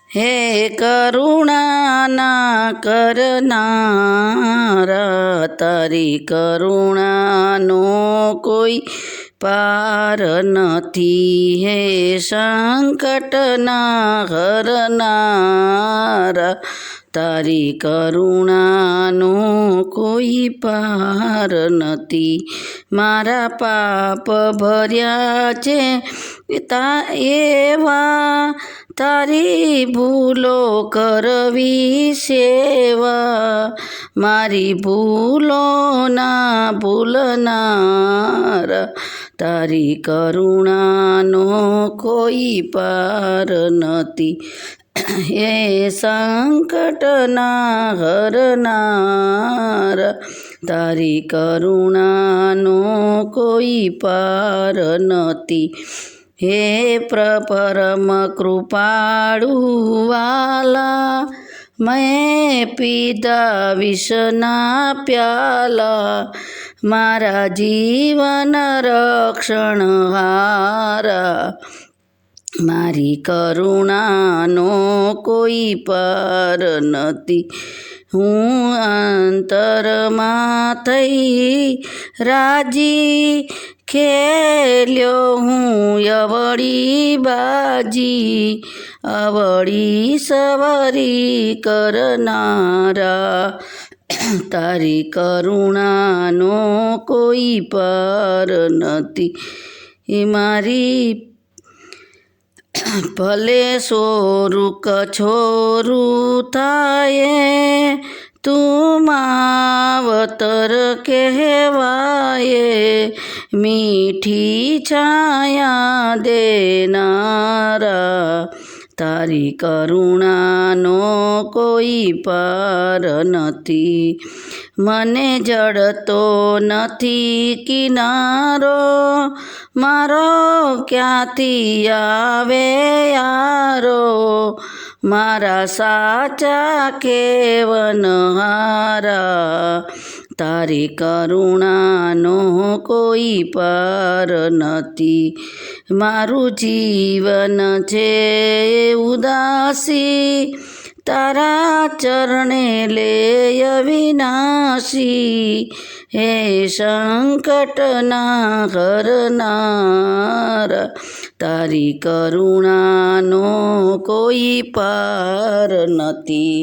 હે કરુણાના કરનારા, તારી કરુણાનો કોઈ પાર નથી. હે સંકટના હરનારા, તારી કરુણાનો કોઈ પાર નથી. મારા પાપ ભર્યા છે એવા, તારી ભૂલો કરવી સેવા. મારી ભૂલોના ભૂલનારા, તારી કરુણાનો કોઈ પાર નથી. હે સંકટના હરનારા, તારી કરુણાનો કોઈ પાર નથી. હે પરમ કૃપાળુ વાલા, મેં પીધા વિષના પ્યાલા. મારા જીવન રક્ષણ હારા, મારી કરુણાનો કોઈ પાર નથી. હું અંતરમાં થઈ રાજી, ખેલ્યો હું અવળી બાજી. અવળી સવારી કરનારા, તારી કરુણાનો કોઈ પાર નથી. એ મારી ભલે સોરું કછોરું થાય, તું માવતર કહેવાય. મીઠી છાયા દેનારા, તારી કરુણાનો કોઈ પાર નથી. મને જડતો નથી કિનારો, મારો ક્યાંથી આવે યારો. મારા સાચા કેવનહારા, તારી કરુણાનો કોઈ પાર નથી. મારું જીવન છે ઉદાસી, તારા ચરણે લે અવિનાશી. હે સંકટના હરનારા, તારી કરુણાનો કોઈ પાર નથી.